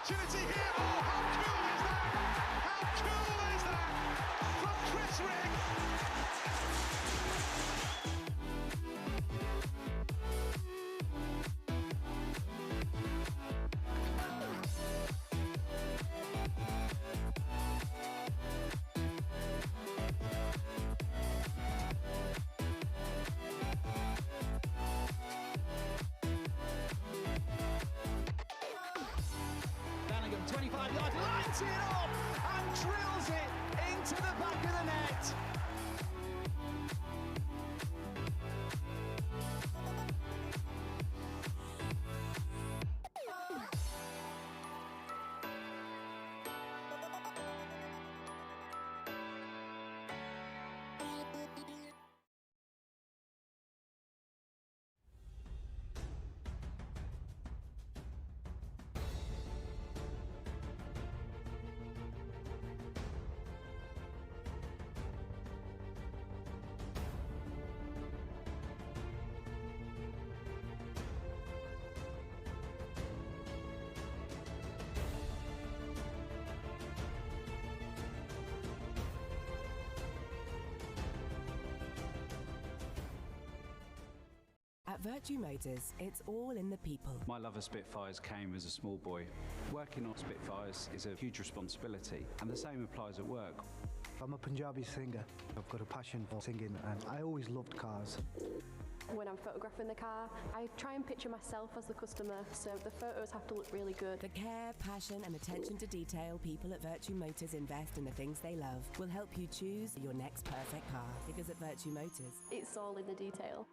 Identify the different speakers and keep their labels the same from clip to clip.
Speaker 1: opportunity here. Oh, how cool is that? How cool is that from Chris Rigg?
Speaker 2: Bellingham, 25 yards, lines it up and drills it into the back of the net.
Speaker 3: At Virtue Motors, it's all in the people.
Speaker 4: My love of Spitfires came as a small boy. Working on Spitfires is a huge responsibility, and the same applies at work.
Speaker 5: I'm a Punjabi singer. I've got a passion for singing, and I always loved cars.
Speaker 6: When I'm photographing the car, I try and picture myself as the customer, so the photos have to look really good.
Speaker 3: The care, passion and attention to detail people at Virtue Motors invest in the things they love will help you choose your next perfect car. Because at Virtue Motors,
Speaker 6: It's all in the detail.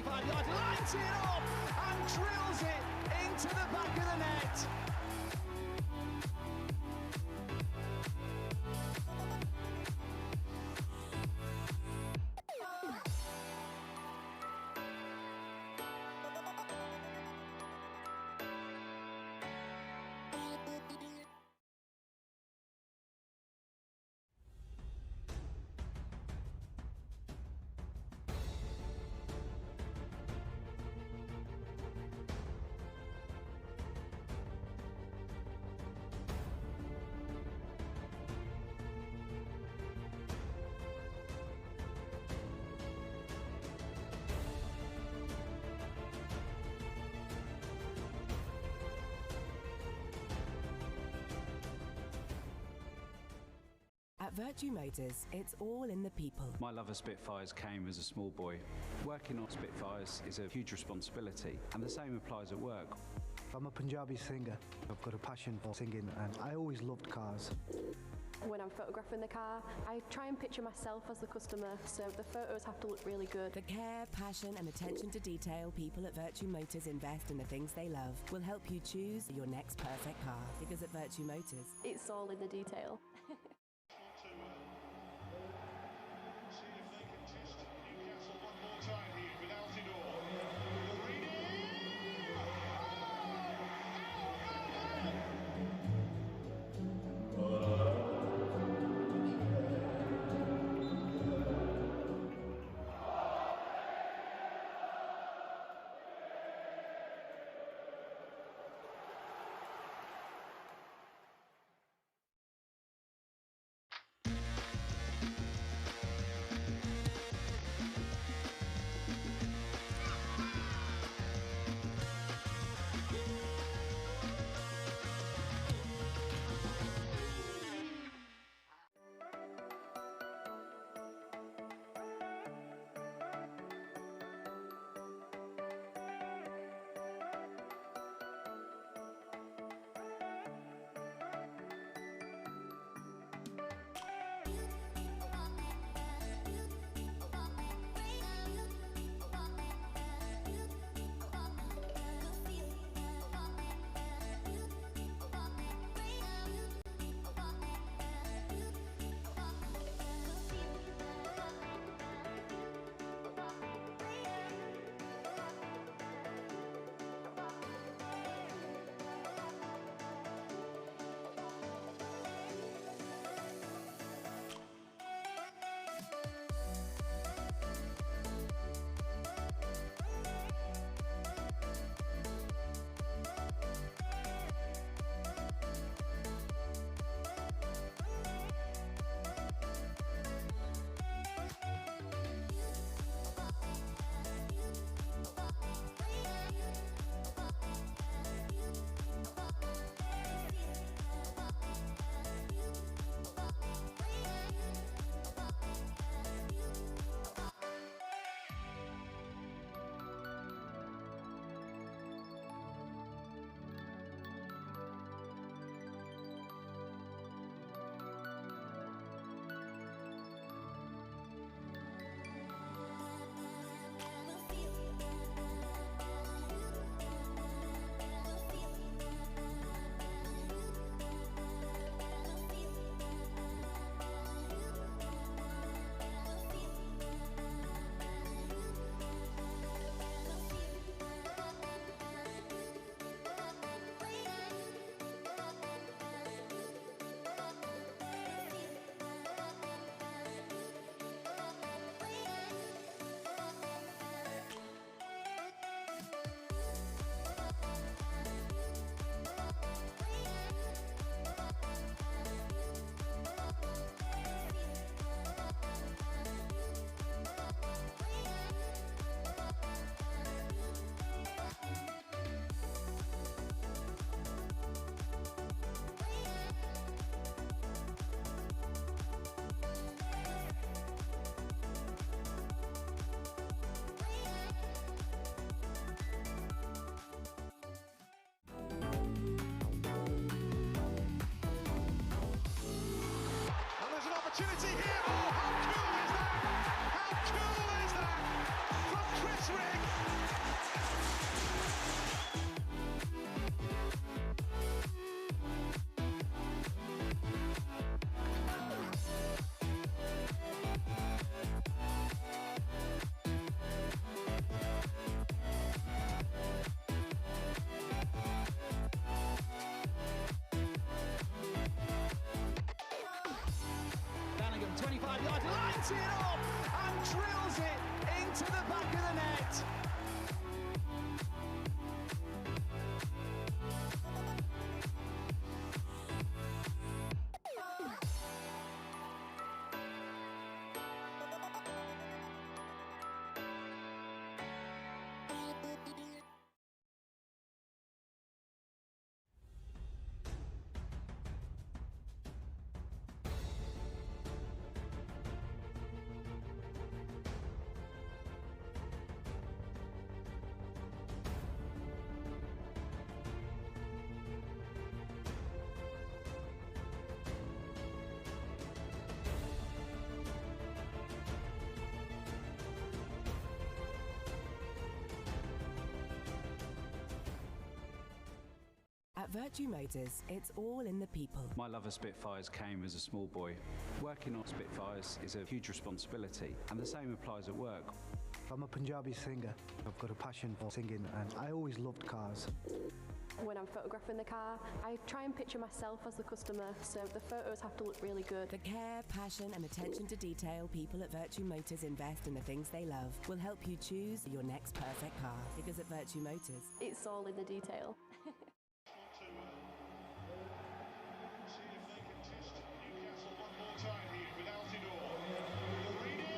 Speaker 2: 25 yards, lines it up and drills it into the back of the net.
Speaker 3: At Virtue Motors, it's all in the people.
Speaker 4: My love of Spitfires came as a small boy. Working on Spitfires is a huge responsibility, and the same applies at work.
Speaker 5: I'm a Punjabi singer. I've got a passion for singing and I always loved cars.
Speaker 6: When I'm photographing the car, I try and picture myself as the customer, so the photos have to look really good.
Speaker 3: The care, passion and attention to detail people at Virtue Motors invest in the things they love will help you choose your next perfect car. Because at Virtue Motors,
Speaker 6: It's all in the detail.
Speaker 1: See if they can test Newcastle one more time here with Altidore. Reading! opportunity here. Oh, how cool is that? How cool is that? From Chris Rigg.
Speaker 2: lights it up and drills it into the back of the net.
Speaker 3: At Virtue Motors, it's all in the people.
Speaker 4: My love of Spitfires came as a small boy. Working on Spitfires is a huge responsibility, and the same applies at work.
Speaker 5: I'm a Punjabi singer. I've got a passion for singing, and I always loved cars.
Speaker 6: When I'm photographing the car, I try and picture myself as the customer, so the photos have to look really good.
Speaker 3: The care, passion and attention to detail people at Virtue Motors invest in the things they love will help you choose your next perfect car. Because at Virtue Motors,
Speaker 6: It's all in the detail.
Speaker 1: See if they can test Newcastle one more time here with Altidore. The reading.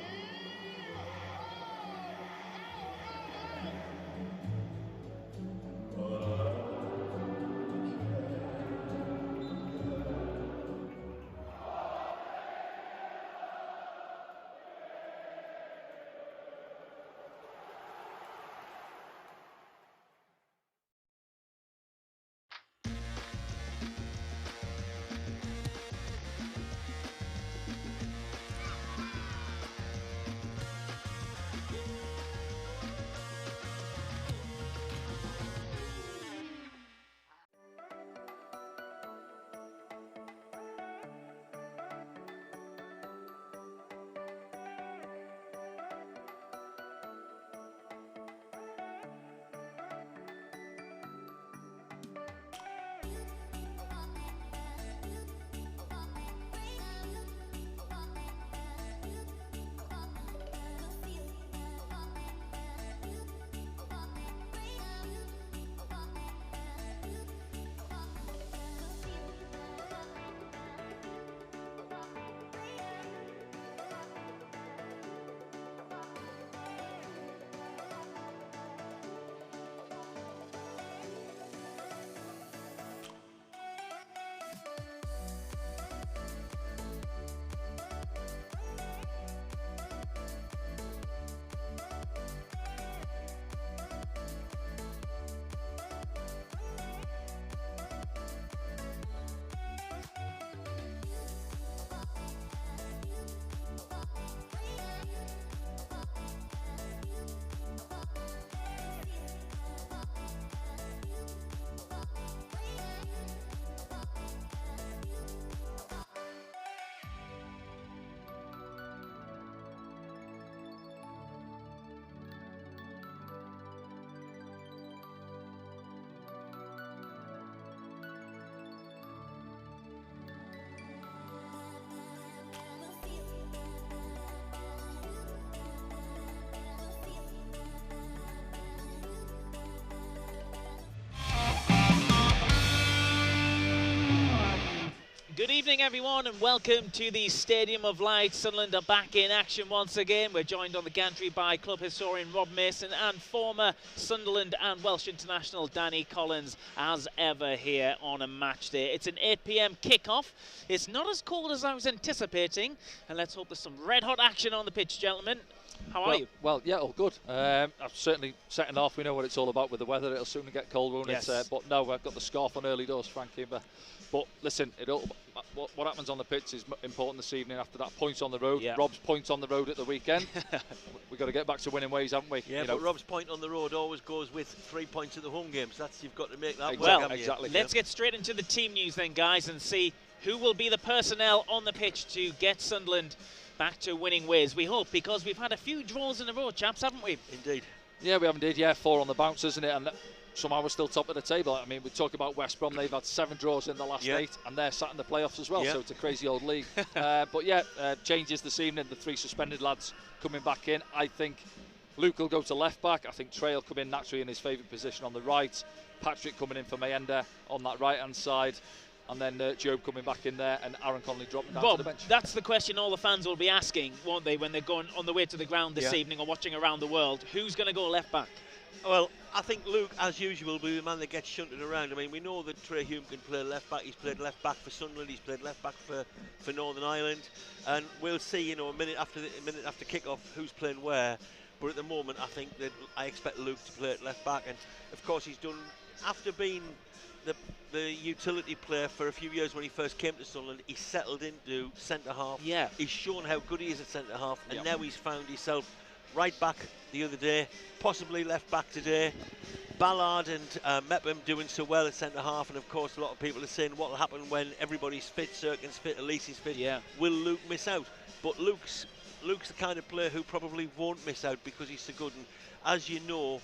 Speaker 7: Good evening, everyone, and welcome to the Stadium of Light. Sunderland are back in action once again. We're joined on the gantry by club historian Rob Mason and former Sunderland and Welsh international Danny Collins, as ever, here on a match day. It's an 8 p.m. kickoff. It's not as cold as I was anticipating, and let's hope there's some red-hot action on the pitch, gentlemen. How are you?
Speaker 8: Well, yeah, all good. Certainly, second half, we know what it's all about with the weather. It'll soon get cold, won't it? But no, I've got the scarf on early doors, Frankie. But listen, what happens on the pitch is important this evening after that point on the road.
Speaker 9: Yeah.
Speaker 8: Rob's point on the road at the weekend. We've got to get back to winning ways, haven't we?
Speaker 9: Yeah, but Rob's point on the road always goes with 3 points at the home games. You've got to make that
Speaker 7: well,
Speaker 9: work.
Speaker 8: Exactly.
Speaker 7: Let's get straight into the team news then, guys, and see who will be the personnel on the pitch to get Sunderland back to winning ways. We hope, because we've had a few draws in a row, chaps, haven't we?
Speaker 9: Indeed.
Speaker 8: Yeah, we have indeed. Yeah, 4 on the bounce, isn't it? And somehow we're still top of the table. I mean, we talk about West Brom, they've had 7 draws in the last 8, and they're sat in the playoffs as well, so it's a crazy old league. But yeah, changes this evening, the 3 suspended lads coming back in. I think Luke will go to left back. I think Trey will come in naturally in his favourite position on the right. Patrick coming in for Mayenda on that right hand side. And then Job coming back in there and Aaron Connolly dropping down to the bench.
Speaker 7: That's the question all the fans will be asking, won't they, when they're going on the way to the ground this evening or watching around the world. Who's going to go left back?
Speaker 9: Well, I think Luke, as usual, will be the man that gets shunted around. I mean, we know that Trey Hume can play left back. He's played left back for Sunderland. He's played left back for Northern Ireland. And we'll see, you know, a minute after kick-off who's playing where. But at the moment, I think that I expect Luke to play at left back. And, of course, he's done, after being the utility player for a few years when he first came to Sunderland, he settled into centre-half.
Speaker 7: Yeah.
Speaker 9: He's shown how good he is at centre-half, and now he's found himself right back the other day, possibly left back today. Ballard and Mepham doing so well at centre-half, and of course a lot of people are saying what will happen when everybody's fit, Serkin's fit, Elise is fit. Yeah. Will Luke miss out? But Luke's the kind of player who probably won't miss out because he's so good. And as you know,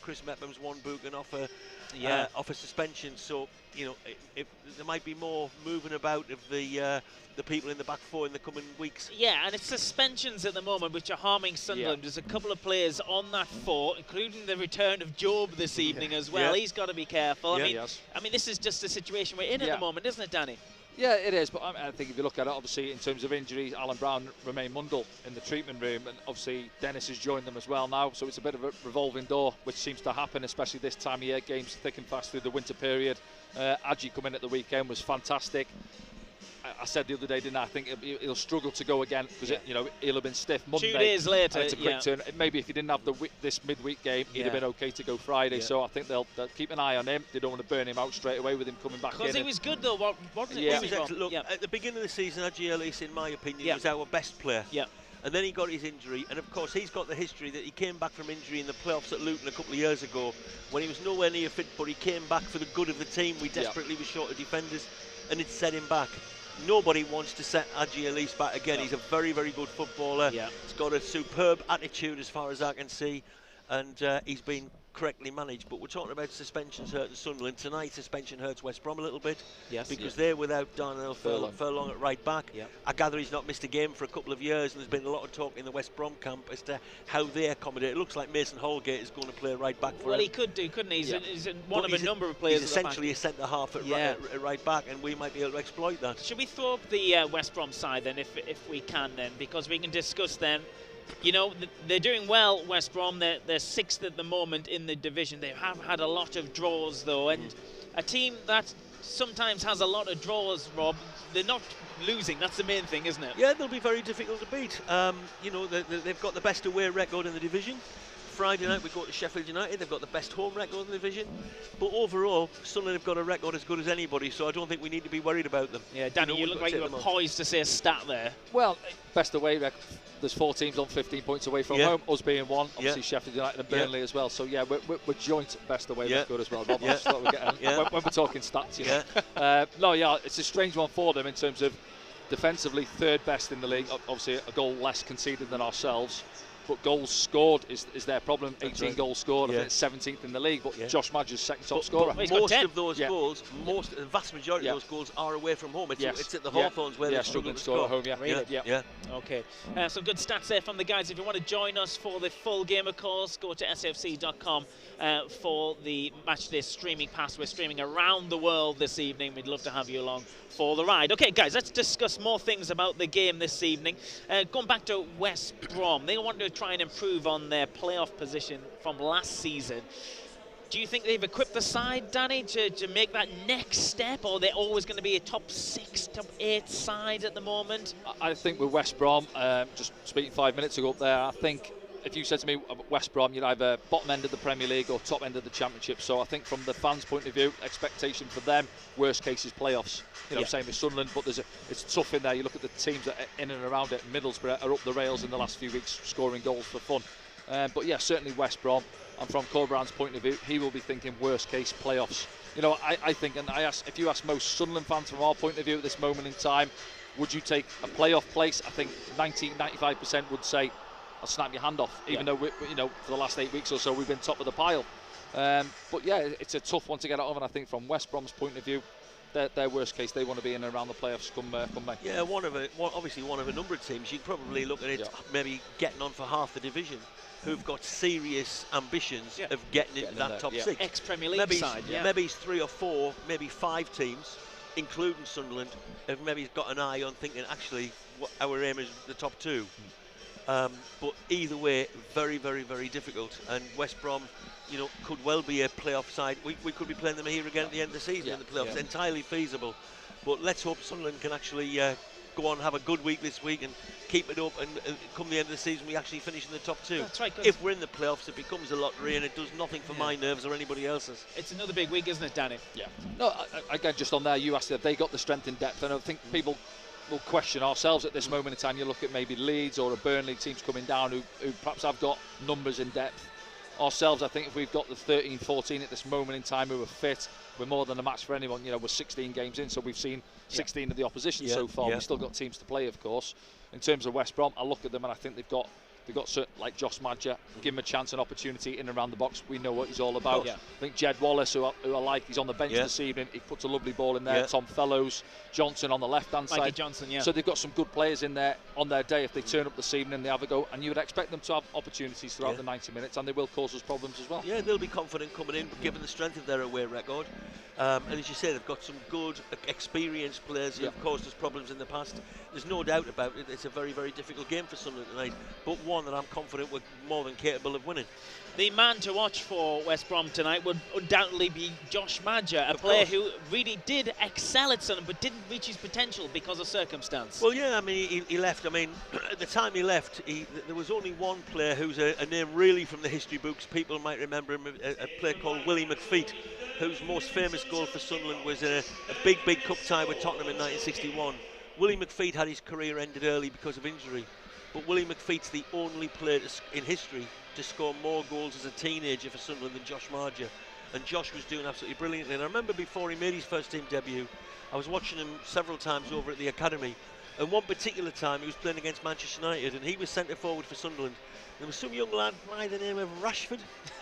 Speaker 9: Chris Mepham's one book off a suspension, so you know there might be more moving about of the people in the back 4 in the coming weeks.
Speaker 7: Yeah, and it's suspensions at the moment which are harming Sunderland. There's a couple of players on that 4, including the return of Job this evening as well. He's got to be careful. I mean, this is just a situation we're in at the moment, isn't it, Danny?
Speaker 8: Yeah, it is, but I think if you look at it, obviously, in terms of injuries, Alan Brown remain Mundle in the treatment room, and obviously Dennis has joined them as well now, so it's a bit of a revolving door, which seems to happen, especially this time of year, games thick and fast through the winter period. Adji coming at the weekend was fantastic. I said the other day, didn't I? I think he'll struggle to go again because he'll have been stiff Monday.
Speaker 7: 2 days later,
Speaker 8: it's a quick turn. Maybe if he didn't have this midweek game, he'd have been okay to go Friday. So I think they'll keep an eye on him. They don't want to burn him out straight away with him coming back in.
Speaker 7: Because he was good though. What was it?
Speaker 9: Look, at the beginning of the season, Adji Elise, in my opinion, was our best player. And then he got his injury, and of course he's got the history that he came back from injury in the playoffs at Luton a couple of years ago when he was nowhere near fit, but he came back for the good of the team. We desperately were short of defenders, and it set him back. Nobody wants to set Adji Elise back again. He's a very, very good footballer. He's got a superb attitude as far as I can see, and he's been correctly managed. But we're talking about suspensions hurting Sunderland. Tonight, suspension hurts West Brom a little bit because they're without Darnell Furlong at right back. I gather he's not missed a game for a couple of years, and there's been a lot of talk in the West Brom camp as to how they accommodate. It looks like Mason Holgate is going to play right back for him.
Speaker 7: Well, he could do, couldn't he? He's one of a number of players.
Speaker 9: He's essentially a centre-half at right back, and we might be able to exploit that.
Speaker 7: Should we throw up the West Brom side then, if we can then, because we can discuss them. You know, they're doing well, West Brom. They're 6th at the moment in the division. They have had a lot of draws, though, and a team that sometimes has a lot of draws, Rob, they're not losing. That's the main thing, isn't it?
Speaker 9: Yeah, they'll be very difficult to beat. You know, they've got the best away record in the division. Friday night we go to Sheffield United. They've got the best home record in the division. But overall, Sunderland have got a record as good as anybody, so I don't think we need to be worried about them.
Speaker 7: Yeah, Danny, you look like you were poised to say a stat there.
Speaker 8: Well, best away record. There's 4 teams on 15 points away from home, us being one, obviously Sheffield United and Burnley as well. So yeah, we're joint best away record as well. Rob, that's what we're getting when we're talking stats. You know. It's a strange one for them in terms of defensively 3rd best in the league. Obviously a goal less conceded than ourselves. But goals scored is their problem. 18 goals scored. I think it's 17th in the league. But Josh Madger's 2nd top scorer.
Speaker 9: But most of those goals, the vast majority of those goals are away from home. It's at the Hawthorns where they're struggling to score
Speaker 8: at home.
Speaker 7: Okay. Some good stats there from the guys. If you want to join us for the full game, of course, go to sfc.com for the Matchday streaming pass. We're streaming around the world this evening. We'd love to have you along for the ride. Okay, guys, let's discuss more things about the game this evening. Going back to West Brom, they want to try and improve on their playoff position from last season. Do you think they've equipped the side, Danny, to make that next step, or they're always going to be a top 6, top 8 side at the moment?
Speaker 8: I think with West Brom, just speaking 5 minutes ago up there, I think if you said to me West Brom, you'd either bottom end of the Premier League or top end of the Championship. So I think from the fans' point of view, expectation for them, worst case is playoffs. You know, same as Sunderland, but it's tough in there. You look at the teams that are in and around it. Middlesbrough are up the rails in the last few weeks, scoring goals for fun. But yeah, certainly West Brom. And from Corberan's point of view, he will be thinking worst case playoffs. You know, I think, and if you ask most Sunderland fans from our point of view at this moment in time, would you take a playoff place? I think 95% would say, I'll snap your hand off, even though, for the last 8 weeks or so, we've been top of the pile. But yeah, it's a tough one to get out of, and I think from West Brom's point of view, their worst case, they want to be in and around the playoffs come May.
Speaker 9: Yeah, obviously one of a number of teams. You can probably look at it maybe getting on for half the division, who've got serious ambitions of getting into that top 6.
Speaker 7: Ex-Premier League side,
Speaker 9: Maybe it's 3 or 4, maybe 5 teams, including Sunderland, have maybe got an eye on thinking, actually, our aim is the top 2. But either way, very, very, very difficult. And West Brom, you know, could well be a playoff side. We could be playing them here again at the end of the season in the playoffs. Entirely feasible. But let's hope Sunderland can actually go on, have a good week this week and keep it up, and come the end of the season we actually finish in the top 2.
Speaker 7: That's right.
Speaker 9: If we're in the playoffs, it becomes a lottery and it does nothing for my nerves or anybody else's.
Speaker 7: It's another big week, isn't it, Danny?
Speaker 8: Yeah. No, again, just on there, you asked if they got the strength and depth, and I think people will question ourselves at this moment in time. You look at maybe Leeds or a Burnley teams coming down who perhaps have got numbers in depth. Ourselves, I think if we've got the 13, 14 at this moment in time who are fit, we're more than a match for anyone. You know, we're 16 games in, so we've seen 16 of the opposition so far. We've still got teams to play, of course. In terms of West Brom, I look at them and I think they've got certain, like Josh Madger, give him a chance and opportunity in and around the box. We know what he's all about. I think Jed Wallace, who I like, he's on the bench this evening. He puts a lovely ball in there. Tom Fellows, Johnson on the left-hand side.
Speaker 7: Johnson,
Speaker 8: So they've got some good players in there on their day if they turn up this evening and they have a go. And you would expect them to have opportunities throughout the 90 minutes, and they will cause us problems as well. Yeah,
Speaker 9: they'll be confident coming in, given the strength of their away record. And as you say, they've got some good, experienced players who have caused us problems in the past. There's no doubt about it. It's a very, very difficult game for Sunderland tonight, but one that I'm confident we're more than capable of winning.
Speaker 7: The man to watch for West Brom tonight would undoubtedly be Josh Madger, a player who really did excel at Sunderland but didn't reach his potential because of circumstance.
Speaker 9: Well, yeah, I mean, he left. I mean, at the time he left, there was only one player who's a name really from the history books. People might remember him, a player called Willie McFeet, whose most famous goal for Sunderland was a big cup tie with Tottenham in 1961. Willie McFeet had his career ended early because of injury, but Willie McFeet's the only player in history to score more goals as a teenager for Sunderland than Josh Madger, and Josh was doing absolutely brilliantly. And I remember before he made his first team debut, I was watching him several times over at the academy, and one particular time he was playing against Manchester United and he was centre forward for Sunderland. There was some young lad by the name of Rashford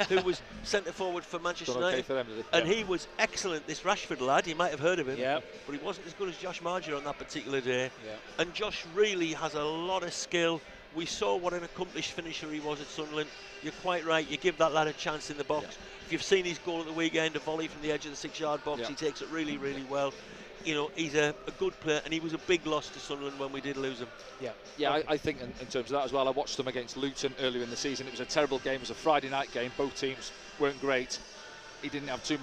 Speaker 9: who was centre forward for Manchester United, for them, and he was excellent. This Rashford lad, you might have heard of him, but he wasn't as good as Josh Madger on that particular day. And Josh really has a lot of skill. We saw what an accomplished finisher he was at Sunderland. You're quite right, you give that lad a chance in the box. If you've seen his goal at the weekend, a volley from the edge of the 6-yard box, he takes it really, really well. You know, he's a good player, and he was a big loss to Sunderland when we did lose him.
Speaker 8: I think in terms of that as well, I watched them against Luton earlier in the season. It was a terrible game. It was a Friday night game. Both teams weren't great. He didn't have too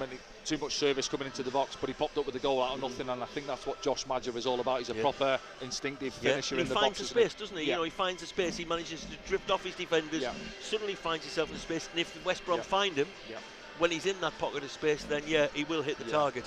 Speaker 8: much service coming into the box, but he popped up with a goal out of nothing, and I think that's what Josh Madger is all about. He's a proper instinctive finisher in the box.
Speaker 9: He finds the space, doesn't he? You know, he finds the space. He manages to drift off his defenders. Suddenly finds himself in space, and if West Brom find him when he's in that pocket of space, then he will hit the target.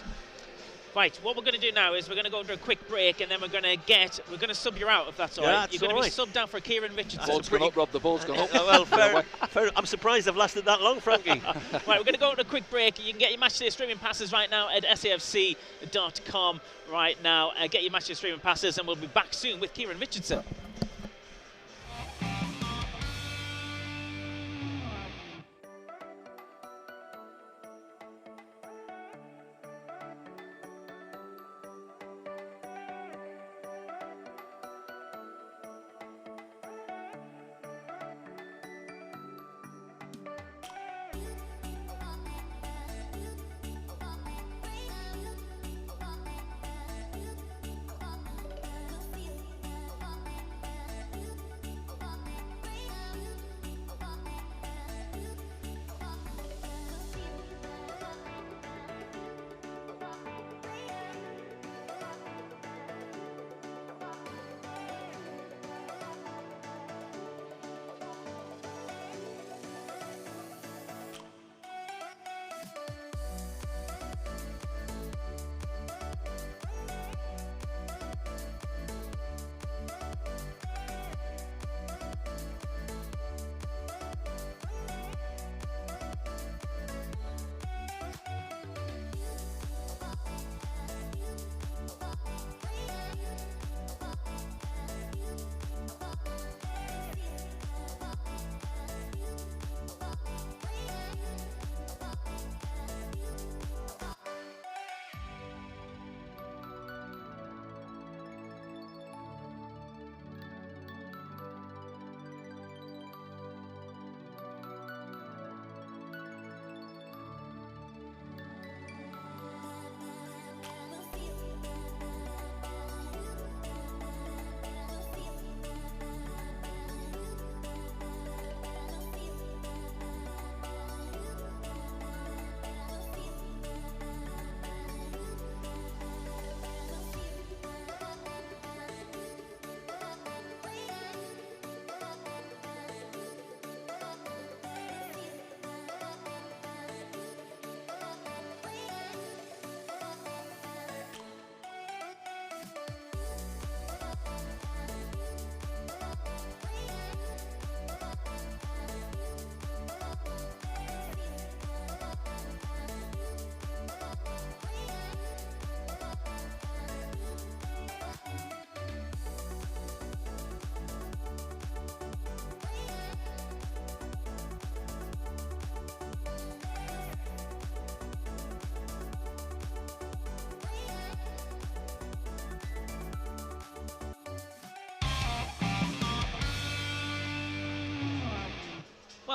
Speaker 7: Right, what we're going to do now is we're going to go under a quick break, and then we're going to sub you out, if that's all right. You're going to be subbed out for Kieran Richardson.
Speaker 8: Ball's gone up, Rob, the ball's gone up.
Speaker 9: Well, fair. I'm surprised I've lasted that long, Frankie.
Speaker 7: Right, we're going to go on a quick break. You can get your matchday streaming passes right now at safc.com right now. Get your matchday streaming passes, and we'll be back soon with Kieran Richardson.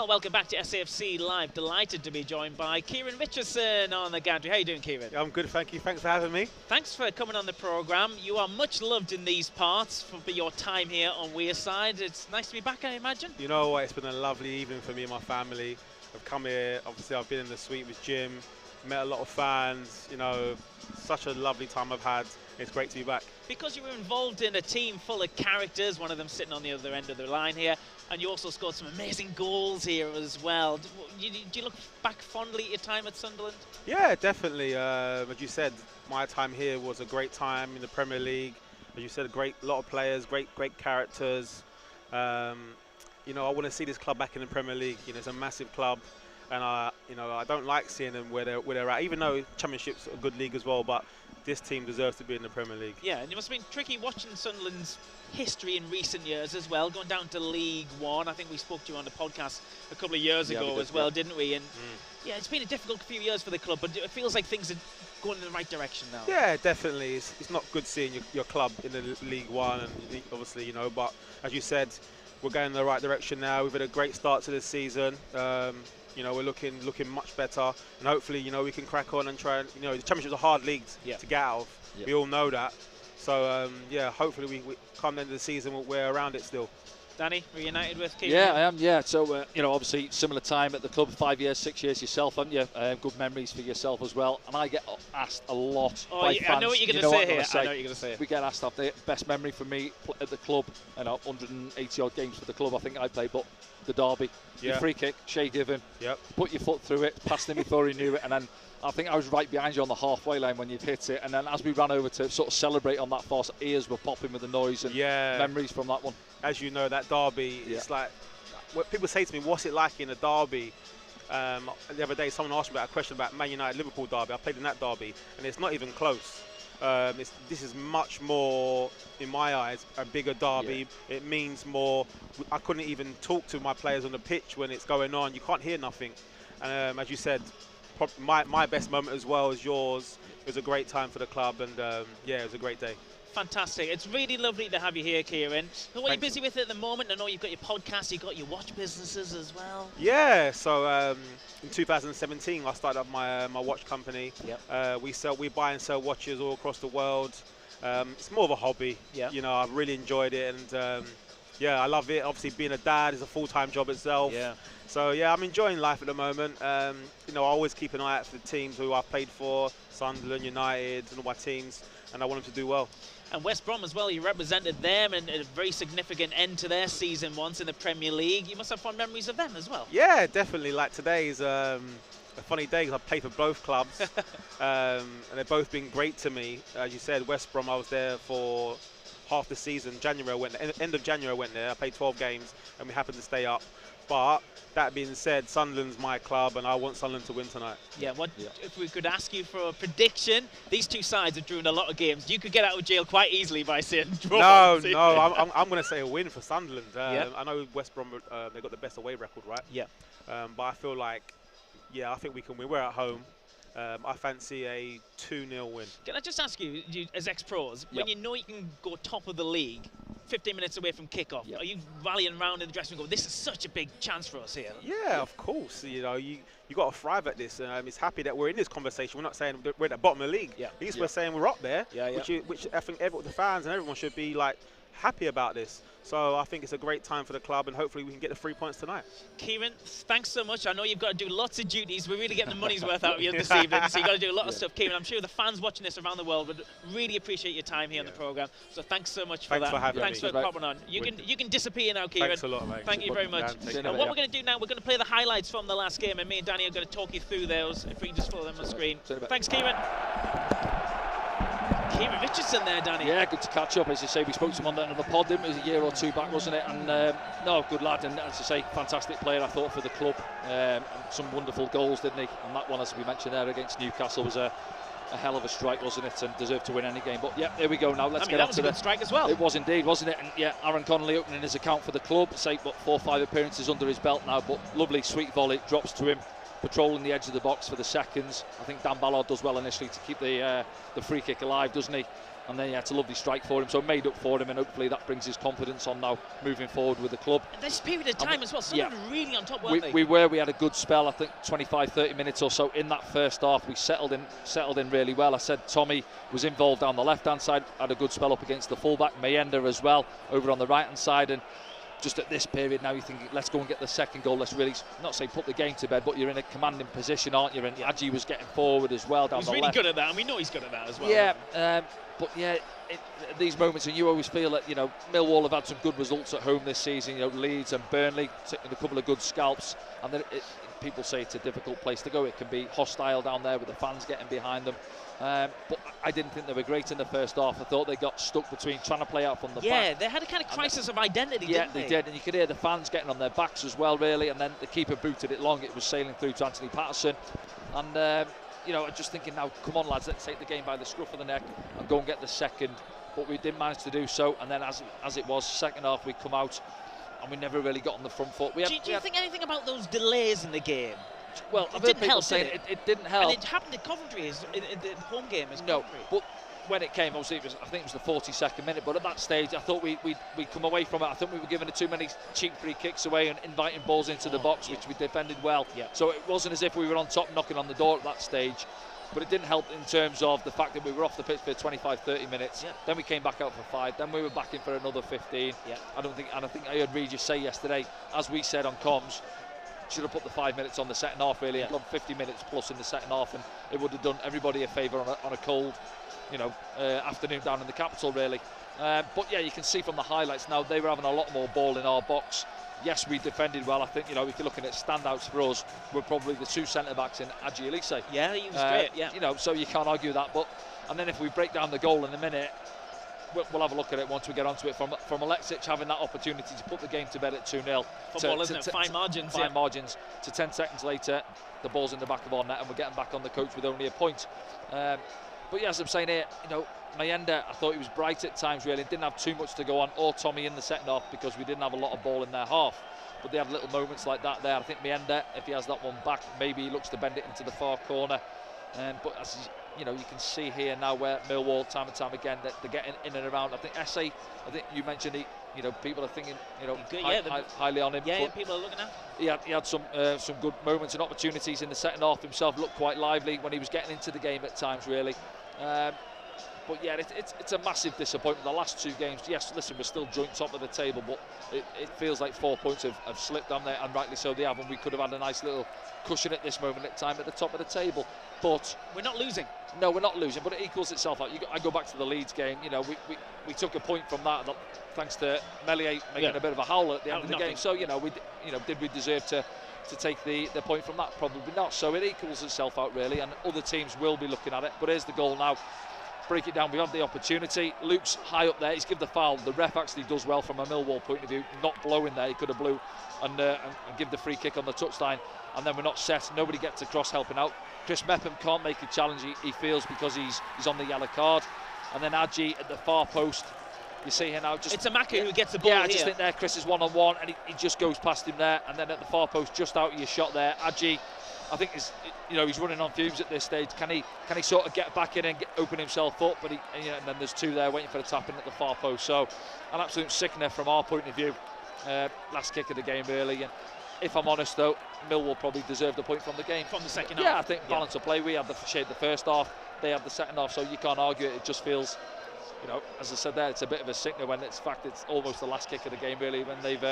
Speaker 7: Well, welcome back to SAFC Live. Delighted to be joined by Kieran Richardson on the gantry. How you doing, Kieran?
Speaker 10: I'm good, thank you. Thanks for having me.
Speaker 7: Thanks for coming on the programme. You are much loved in these parts for your time here on Wearside. It's nice to be back, I imagine.
Speaker 10: You know what? It's been a lovely evening for me and my family. I've come here. Obviously, I've been in the suite with Jim, met a lot of fans. You know, such a lovely time I've had. It's great to be back.
Speaker 7: Because you were involved in a team full of characters, one of them sitting on the other end of the line here, and you also scored some amazing goals here as well. Do you look back fondly at your time at Sunderland?
Speaker 10: Yeah, definitely. As you said, my time here was a great time in the Premier League. As you said, a lot of players, great characters. You know, I want to see this club back in the Premier League. You know, it's a massive club, and I don't like seeing them where they're at. Even though Championship's a good league as well, but this team deserves to be in the Premier League. Yeah,
Speaker 7: and it must have been tricky watching Sunderland's history in recent years as well, going down to League One. I think we spoke to you on the podcast a couple of years ago as well, didn't we? And yeah, it's been a difficult few years for the club, but it feels like things are going in the right direction now.
Speaker 10: Yeah, definitely. It's not good seeing your club in the League One, and obviously, you know, but as you said, we're going in the right direction now. We've had a great start to this season. You know, we're looking much better, and hopefully, you know, we can crack on and try. And, you know, the Championship's a hard league to get out of. We all know that. So yeah, hopefully we come the end of the season, we're around it still.
Speaker 7: Danny, reunited with Keith?
Speaker 8: Yeah, I am. Yeah, so you know, obviously similar time at the club, 5 years, 6 years yourself, haven't you? Good memories for yourself as well. And I get asked a lot by fans.
Speaker 7: I know what you're going to say here. I know what you're going to say.
Speaker 8: We get asked after the best memory for me at the club, and 180 odd games for the club I think I played, but the derby, your free kick, Shay Given, put your foot through it, passed him before he knew it, and then I think I was right behind you on the halfway line when you'd hit it, and then as we ran over to sort of celebrate on that far, ears were popping with the noise and memories from that one.
Speaker 10: As you know, that derby, it's like, when people say to me, what's it like in a derby? The other day someone asked me about a question about Man United-Liverpool derby. I played in that derby, and it's not even close. This is much more, in my eyes, a bigger derby. It means more. I couldn't even talk to my players on the pitch when it's going on. You can't hear nothing. As you said, my best moment as well as yours. It was a great time for the club, and yeah, it was a great day.
Speaker 7: Fantastic. It's really lovely to have you here, Kieran. So what are you busy with at the moment? I know you've got your podcast, you've got your watch businesses as well.
Speaker 10: Yeah, so in 2017 I started up my watch company. We buy and sell watches all across the world. It's more of a hobby. You know, I've really enjoyed it, and yeah, I love it. Obviously, being a dad is a full-time job itself. So yeah, I'm enjoying life at the moment. You know, I always keep an eye out for the teams who I've played for, Sunderland, United, and all my teams, and I want them to do well.
Speaker 7: And West Brom as well, you represented them in a very significant end to their season once in the Premier League. You must have fond memories of them as well.
Speaker 10: Yeah, definitely. Like today's a funny day because I played for both clubs, and they've both been great to me. As you said, West Brom, I was there for half the season. End of January I went there. I played 12 games, and we happened to stay up. But that being said, Sunderland's my club, and I want Sunderland to win tonight.
Speaker 7: Yeah, if we could ask you for a prediction? These two sides have drawn a lot of games. You could get out of jail quite easily by saying draw.
Speaker 10: No, I'm going to say a win for Sunderland. I know West Brom, they've got the best away record, right? But I feel like, I think we can win. We're at home. I fancy a 2-0 win.
Speaker 7: Can I just ask you as ex-pros, when you know you can go top of the league, 15 minutes away from kickoff, are you rallying around in the dressing room going, this is such a big chance for us here?
Speaker 10: Yeah, of course. You know, you got to thrive at this. It's happy that we're in this conversation. We're not saying we're at the bottom of the league. At least we're saying we're up there, which I think the fans and everyone should be like happy about this. So I think it's a great time for the club, and hopefully we can get the 3 points tonight.
Speaker 7: Kieran, thanks so much. I know you've got to do lots of duties. We're really getting the money's worth out of you this evening, so you've got to do a lot of stuff. Kieran, I'm sure the fans watching this around the world would really appreciate your time here on the programme. So thanks so much for that.
Speaker 10: Thanks for having me.
Speaker 7: Thanks for popping on. You can disappear now, Kieran.
Speaker 10: Thanks a lot, mate.
Speaker 7: Thank you very much. And what we're going to do now, we're going to play the highlights from the last game, and me and Danny are going to talk you through those, if we can just follow them on the screen. Thanks, Kieran. Kieran Richardson there, Danny.
Speaker 8: Yeah, good to catch up. As you say, we spoke to him on the pod, didn't we? It was a year or two back, wasn't it? And no, good lad. And as I say, fantastic player, I thought, for the club. And some wonderful goals, didn't he? And that one, as we mentioned there, against Newcastle was a hell of a strike, wasn't it? And deserved to win any game. But yeah, there we go now. Let's get on to
Speaker 7: that was a good strike as well.
Speaker 8: It was indeed, wasn't it? And yeah, Aaron Connolly opening his account for the club. Say, what, 4 or 5 appearances under his belt now. But lovely, sweet volley, drops to him. Patrolling the edge of the box for the seconds. I think Dan Ballard does well initially to keep the free kick alive, doesn't he? And then it's a lovely strike for him, so made up for him, and hopefully that brings his confidence on now moving forward with the club.
Speaker 7: And this period of time as well, Sunderland really on top, weren't they?
Speaker 8: We had a good spell, I think 25-30 minutes or so in that first half. We settled in really well. I said Tommy was involved down the left-hand side, had a good spell up against the fullback, Mayenda as well, over on the right-hand side, and just at this period now you think, let's go and get the second goal, let's really, not say put the game to bed, but you're in a commanding position, aren't you? And Adji was getting forward as well down the left.
Speaker 7: He's really good at that, and we know he's good at that as well.
Speaker 8: Yeah, but yeah, these moments, and you always feel that, you know, Millwall have had some good results at home this season, you know, Leeds and Burnley taking a couple of good scalps, and then people say it's a difficult place to go. It can be hostile down there with the fans getting behind them. But I didn't think they were great in the first half. I thought they got stuck between trying to play out from the back.
Speaker 7: Yeah, they had a kind of crisis of identity, didn't they?
Speaker 8: Yeah, they did, and you could hear the fans getting on their backs as well, really, and then the keeper booted it long. It was sailing through to Anthony Patterson, and you know, just thinking now, come on lads, let's take the game by the scruff of the neck and go and get the second, but we didn't manage to do so. And then as it was, second half, we come out and we never really got on the front foot. Do
Speaker 7: you think anything about those delays in the game?
Speaker 8: Well, I've heard people saying it didn't help.
Speaker 7: And it happened at Coventry, in the home game.
Speaker 8: No, but when it came, obviously, I think it was the 42nd minute, but at that stage, I thought we'd come away from it. I think we were giving too many cheap free kicks away and inviting balls into the box, which we defended well. Yeah. So it wasn't as if we were on top knocking on the door at that stage, but it didn't help in terms of the fact that we were off the pitch for 25-30 minutes. Yeah. Then we came back out for 5. Then we were back in for another 15. Yeah. I think I heard Regis say yesterday, as we said on comms, should have put the 5 minutes on the second half, really, and gone 50 minutes plus in the second half, and it would have done everybody a favour on a cold, you know, afternoon down in the capital, really. But yeah, you can see from the highlights now, they were having a lot more ball in our box. Yes, we defended well. I think, you know, if you're looking at standouts for us, we're probably the two centre-backs in Adji Elise.
Speaker 7: Yeah, he was great, yeah.
Speaker 8: You know, so you can't argue that. But and then if we break down the goal in a minute, we'll have a look at it once we get onto it. From Alexic having that opportunity to put the game to bed at 2-0.
Speaker 7: Football, isn't it? Fine margins.
Speaker 8: Fine margins. To 10 seconds later, the ball's in the back of our net and we're getting back on the coach with only a point. But yeah, as I'm saying here, you know, Mayenda, I thought he was bright at times, really. Didn't have too much to go on, or Tommy in the second half, because we didn't have a lot of ball in their half. But they had little moments like that there. I think Mayenda, if he has that one back, maybe he looks to bend it into the far corner. But as you know, you can see here now where Millwall, time and time again, that they're getting in and around. I think Esse, I think you mentioned he, you know, people are thinking, you know, highly on him.
Speaker 7: Yeah, people are looking at.
Speaker 8: He had some good moments and opportunities in the second half himself. Looked quite lively when he was getting into the game at times, really. But yeah, it's a massive disappointment. The last 2 games, yes, listen, we're still joint top of the table, but it feels like 4 points have slipped on there, and rightly so they have, and we could have had a nice little cushion at this moment in time at the top of the table. But
Speaker 7: we're not losing.
Speaker 8: No, we're not losing, but it equals itself out. I go back to the Leeds game, you know, we took a point from that thanks to Meslier making a bit of a howl at the end of the game. So, you know, did we deserve to take the point from that? Probably not. So it equals itself out, really, and other teams will be looking at it. But here's the goal now. Break it down, we have the opportunity. Luke's high up there, he's given the foul. The ref actually does well from a Millwall point of view, not blowing there. He could have blew and give the free kick on the touchline, and then we're not set. Nobody gets across helping out. Chris Mepham can't make a challenge, he feels, because he's on the yellow card. And then Adji at the far post, you see here now,
Speaker 7: it's a Maka who gets the ball.
Speaker 8: Yeah, I just think there Chris is one-on-one, and he just goes past him there. And then at the far post, just out of your shot there, Adji, I think he's running on fumes at this stage. Can he sort of get back in and open himself up? But and then there's 2 there waiting for the tap in at the far post. So an absolute sickener from our point of view. Last kick of the game, really. And if I'm honest, though, Millwall probably deserved a point from the game.
Speaker 7: From the second half.
Speaker 8: Yeah, I think balance of play. We had the first half. They had the second half. So you can't argue it. It just feels, you know, as I said there, it's a bit of a sickener when it's almost the last kick of the game, really, when they've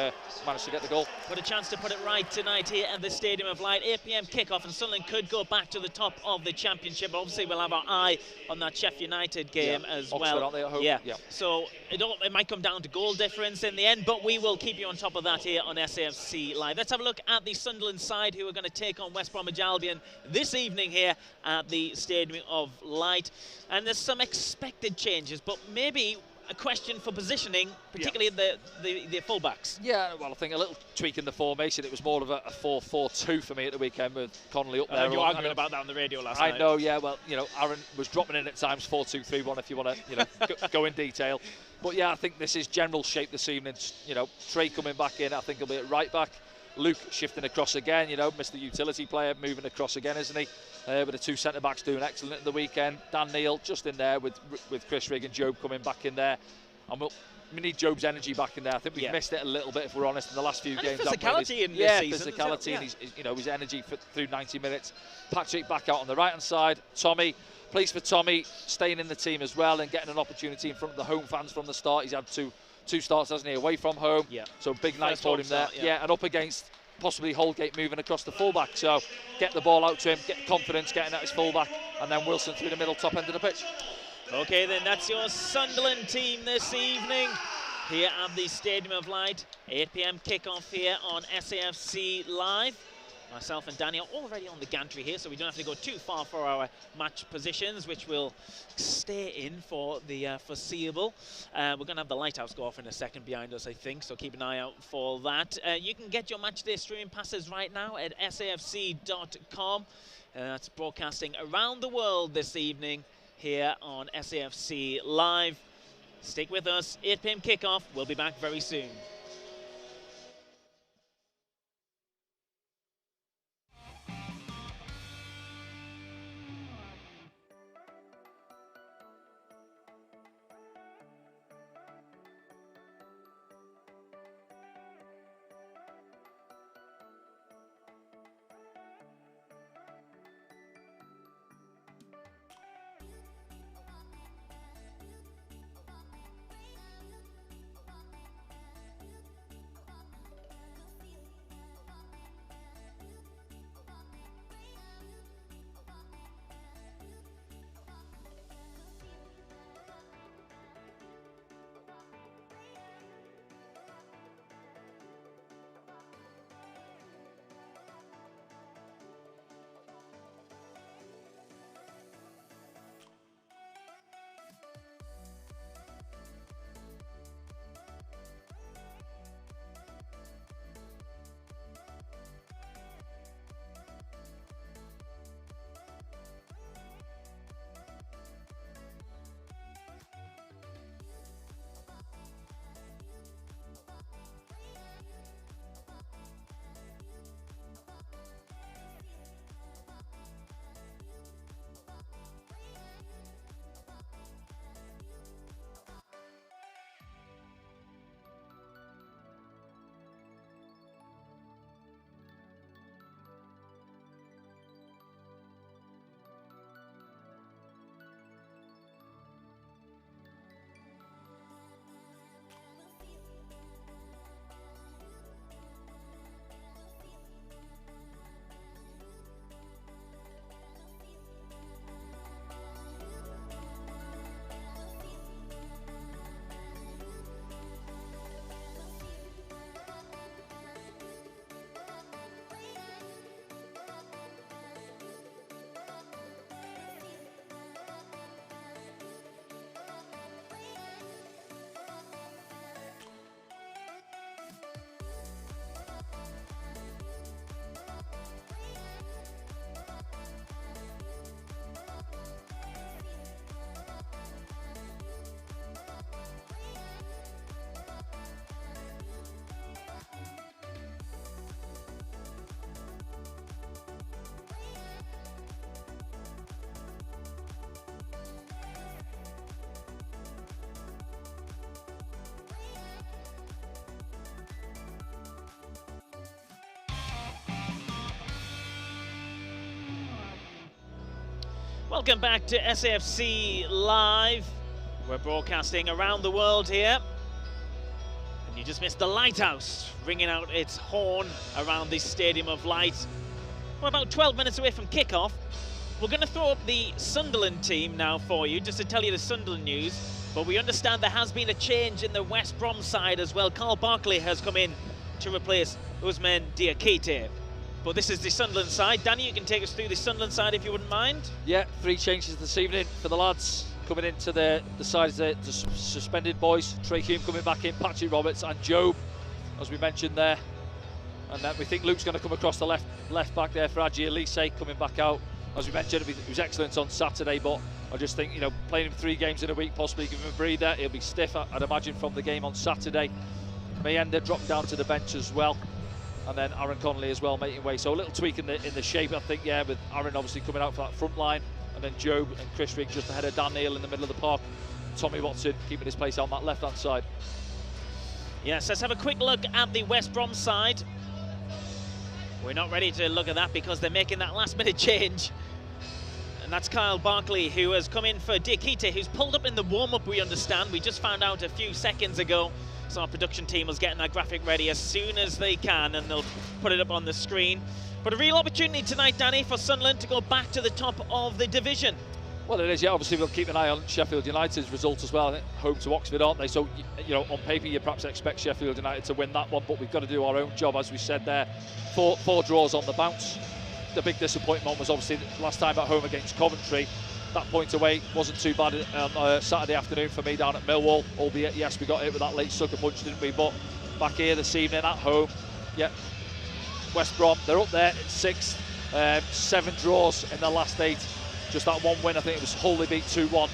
Speaker 8: managed to get the goal.
Speaker 7: But a chance to put it right tonight here at the Stadium of Light. 8 p.m. kickoff, and Sunderland could go back to the top of the Championship. Obviously, we'll have our eye on that Sheffield United game as
Speaker 8: Oxford,
Speaker 7: well.
Speaker 8: Aren't they, at home?
Speaker 7: Yeah. So it might come down to goal difference in the end, but we will keep you on top of that here on SAFC Live. Let's have a look at the Sunderland side, who are going to take on West Bromwich Albion this evening here at the Stadium of Light. And there's some expected changes, but maybe a question for positioning, particularly the fullbacks.
Speaker 8: Yeah, well, I think a little tweak in the formation. It was more of a 4-4-2 for me at the weekend with Connolly up there.
Speaker 7: You were arguing about that on the radio last night.
Speaker 8: I know, yeah. Well, you know, Aaron was dropping in at times 4-2-3-1 if you want to, you know, go in detail. But yeah, I think this is general shape this evening. You know, Trey coming back in. I think he'll be at right back. Luke shifting across again, you know, Mr. Utility player moving across again, isn't he? With the two centre-backs doing excellent at the weekend. Dan Neil just in there with Chris Rigg and Job coming back in there. And we need Job's energy back in there. I think we've missed it a little bit, if we're honest, in the last few games.
Speaker 7: Physicality in this season.
Speaker 8: Physicality and his energy through 90 minutes. Patrick back out on the right-hand side. Tommy, pleased for Tommy staying in the team as well and getting an opportunity in front of the home fans from the start. He's had two starts, hasn't he, away from home. Yeah. So big night for him there. Yeah, and up against possibly Holgate moving across the fullback. So get the ball out to him, get confidence getting at his fullback, and then Wilson through the middle, top end of the pitch.
Speaker 7: Okay, then that's your Sunderland team this evening here at the Stadium of Light. 8 p.m. kickoff here on SAFC Live. Myself and Danny are already on the gantry here, so we don't have to go too far for our match positions, which will stay in for the foreseeable. We're going to have the lighthouse go off in a second behind us, I think, so keep an eye out for that. You can get your matchday streaming passes right now at safc.com. That's broadcasting around the world this evening here on SAFC Live. Stick with us, 8 p.m. kickoff. We'll be back very soon. Welcome back to SAFC Live. We're broadcasting around the world here. And you just missed the lighthouse ringing out its horn around the Stadium of Light. We're about 12 minutes away from kickoff. We're going to throw up the Sunderland team now for you, just to tell you the Sunderland news. But we understand there has been a change in the West Brom side as well. Carl Barkley has come in to replace Usman Diakite. But this is the Sunderland side. Danny, you can take us through the Sunderland side if you wouldn't mind.
Speaker 8: Yeah, 3 changes this evening for the lads. Coming into the sides, the suspended boys. Trey Hume coming back in, Patrick Roberts and Job, as we mentioned there. And then we think Luke's going to come across the left back there for Adji Elise coming back out. As we mentioned, he was excellent on Saturday, but I just think, you know, playing him 3 games in a week, possibly give him a breather. He'll be stiff, I'd imagine, from the game on Saturday. Mayenda dropped down to the bench as well. and then Aaron Connolly as well making way. So a little tweak in the shape, I think, yeah, with Aaron obviously coming out for that front line, and then Joe and Chris Rigg just ahead of Dan Neal in the middle of the park. Tommy Watson keeping his place on that left-hand side.
Speaker 7: Yes, let's have a quick look at the West Brom side. We're not ready to look at that because they're making that last-minute change. And that's Kyle Barkley, who has come in for Diakite, who's pulled up in the warm-up, we understand. We just found out a few seconds ago. So our production team was getting that graphic ready as soon as they can, and they'll put it up on the screen. But a real opportunity tonight, Danny, for Sunderland to go back to the top of the division.
Speaker 8: Well, it is, yeah. Obviously, we'll keep an eye on Sheffield United's results as well. Home to Oxford, aren't they? So, you know, on paper, you perhaps expect Sheffield United to win that one, but we've got to do our own job, as we said there. Four draws on the bounce. The big disappointment was obviously last time at home against Coventry. That point away wasn't too bad on Saturday afternoon for me down at Millwall, albeit, yes, we got hit with that late sucker punch, didn't we? But back here this evening at home, yeah, West Brom, they're up there at 6th, 7 draws in their last 8. Just that one win, I think it was Hull they beat 2-1.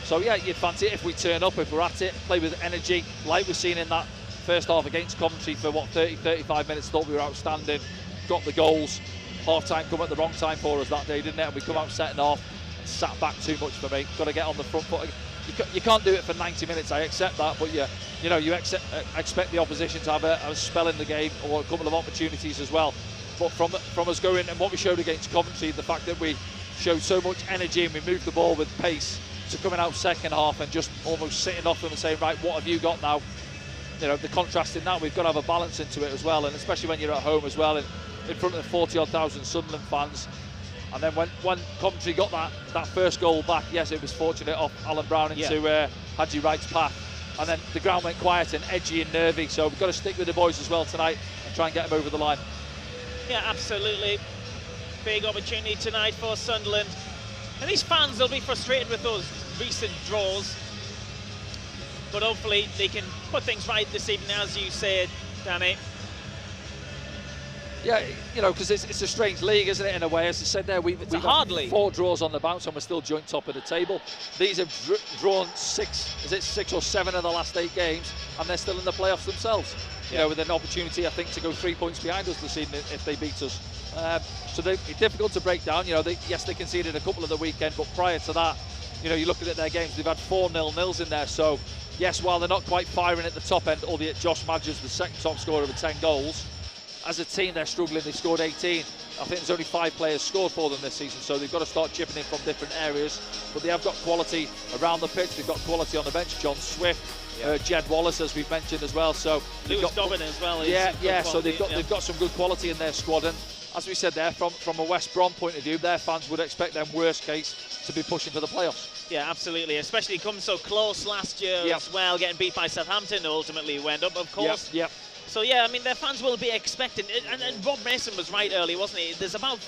Speaker 8: So yeah, you'd fancy it if we turn up, if we're at it, play with energy, like we've seen in that first half against Coventry for what, 30-35 minutes. Thought we were outstanding, got the goals. Half time come at the wrong time for us that day, didn't it? And we come out second half, sat back too much for me. Got to get on the front foot. You can't do it for 90 minutes, I accept that, but you expect the opposition to have a spell in the game or a couple of opportunities as well. But from us going, and what we showed against Coventry, the fact that we showed so much energy and we moved the ball with pace, to coming out second half and just almost sitting off them and saying, right, what have you got now? You know, the contrast in that, we've got to have a balance into it as well, and especially when you're at home as well, in front of the 40-odd thousand Sunderland fans. And then when Coventry got that first goal back, yes, it was fortunate off Alan Brown into Hadji Wright's path. And then the ground went quiet and edgy and nervy, so we've got to stick with the boys as well tonight and try and get them over the line.
Speaker 7: Yeah, absolutely. Big opportunity tonight for Sunderland. And these fans, they'll be frustrated with those recent draws. But hopefully they can put things right this evening, as you said, Danny.
Speaker 8: Yeah, you know, because it's a strange league, isn't it, in a way? As I said there, we've
Speaker 7: hard league.
Speaker 8: 4 draws on the bounce and we're still joint top of the table. These have drawn 6 or 7 of the last 8 games, and they're still in the playoffs themselves. You know, with an opportunity, I think, to go 3 points behind us this evening if they beat us. So they're difficult to break down. You know, yes, they conceded a couple of the weekend, but prior to that, you know, you're looking at their games, they've had 4 0-0s in there. So, yes, while they're not quite firing at the top end, albeit Josh Madger's the second top scorer with 10 goals, as a team, they're struggling. They've scored 18. I think there's only 5 players scored for them this season, so they've got to start chipping in from different areas. But they have got quality around the pitch. They've got quality on the bench. John Swift, Jed Wallace, as we've mentioned as well. So
Speaker 7: Lewis Dobbin as well.
Speaker 8: So they've got some good quality in their squad. And as we said there, from a West Brom point of view, their fans would expect them, worst case, to be pushing for the playoffs.
Speaker 7: Yeah, absolutely. Especially coming so close last year as well, getting beat by Southampton. Ultimately went up, of course.
Speaker 8: Yeah.
Speaker 7: So yeah, I mean, their fans will be expecting, and Rob Mason was right early, wasn't he? There's about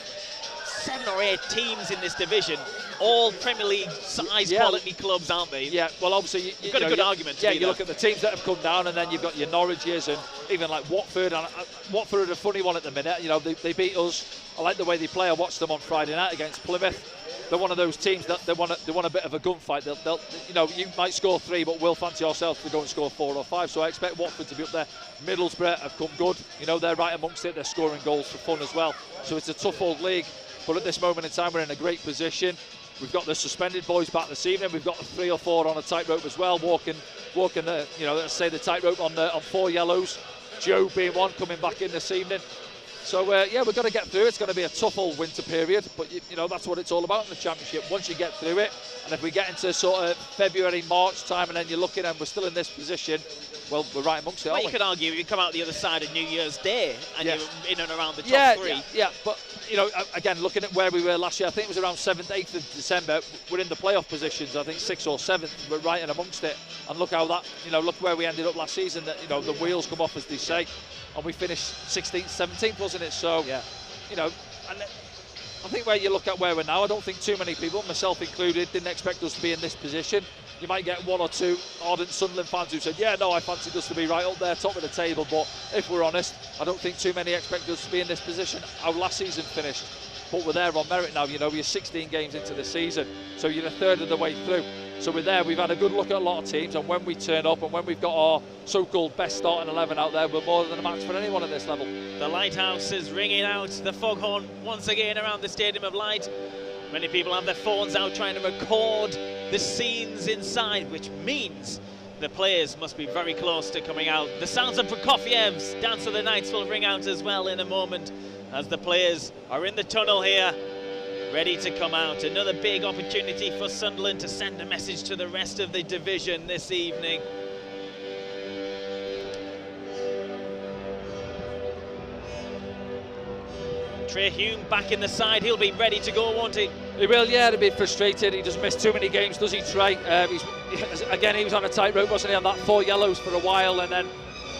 Speaker 7: 7 or 8 teams in this division, all Premier League size quality clubs, aren't they?
Speaker 8: Yeah, well, obviously
Speaker 7: you've got a good argument.
Speaker 8: Yeah, you look at the teams that have come down, and then you've got your Norwiches and even like Watford. And Watford are a funny one at the minute. You know, they beat us. I like the way they play. I watched them on Friday night against Plymouth. They're one of those teams that they want a bit of a gunfight. They'll you know, you might score 3, but we'll fancy ourselves to go and score 4 or 5. So I expect Watford to be up there. Middlesbrough have come good. You know, they're right amongst it. They're scoring goals for fun as well. So it's a tough old league. But at this moment in time, we're in a great position. We've got the suspended boys back this evening. We've got 3 or 4 on a tightrope as well, walking. You know, let's say the tightrope on 4 yellows. Joe being one coming back in this evening. So yeah, we've got to get through. It's going to be a tough old winter period, but you know, that's what it's all about in the Championship. Once you get through it, and if we get into sort of February, March time, and then you're looking and we're still in this position, well, we're right amongst it, aren't we?
Speaker 7: You could argue you come out the other side of New Year's Day and you're in and around the top 3.
Speaker 8: Yeah, but you know, again, looking at where we were last year, I think it was around 7th, 8th of December. We're in the playoff positions. I think 6th or 7th. We're right in amongst it. And look how that, you know, look where we ended up last season. That, you know, the wheels come off, as they say, and we finished 16th, 17th, wasn't it? So, you know, and I think where you look at where we're now, I don't think too many people, myself included, didn't expect us to be in this position. You might get 1 or 2 ardent Sunderland fans who said, yeah, no, I fancied us to be right up there, top of the table. But if we're honest, I don't think too many expect us to be in this position. Our last season finished, but we're there on merit now. You know, we're 16 games into the season, so you're a third of the way through. So we're there, we've had a good look at a lot of teams, and when we turn up and when we've got our so-called best starting 11 out there, we're more than a match for anyone at this level.
Speaker 7: The lighthouse is ringing out the foghorn once again around the Stadium of Light. Many people have their phones out trying to record the scenes inside, which means the players must be very close to coming out. The sounds of Prokofiev's Dance of the Nights will ring out as well in a moment as the players are in the tunnel here, ready to come out. Another big opportunity for Sunderland to send a message to the rest of the division this evening. Trey Hume back in the side, he'll be ready to go, won't he?
Speaker 8: He will, yeah, he'll be frustrated. He doesn't miss too many games, does he, Trey? Again, he was on a tightrope, wasn't he, on that 4 yellows for a while, and then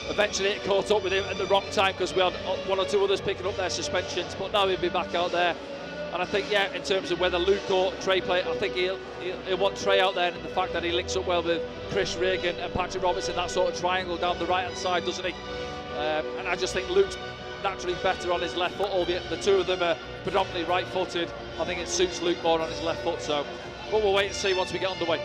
Speaker 8: eventually it caught up with him at the wrong time because we had 1 or 2 others picking up their suspensions, but now he'll be back out there. And I think, yeah, in terms of whether Luke or Trey play, I think he'll want Trey out there, and the fact that he links up well with Chris Regan and Patrick Robertson, that sort of triangle down the right-hand side, doesn't he? And I just think Luke's naturally better on his left foot, albeit the 2 of them are predominantly right-footed. I think it suits Luke more on his left foot, so but we'll wait and see once we get underway.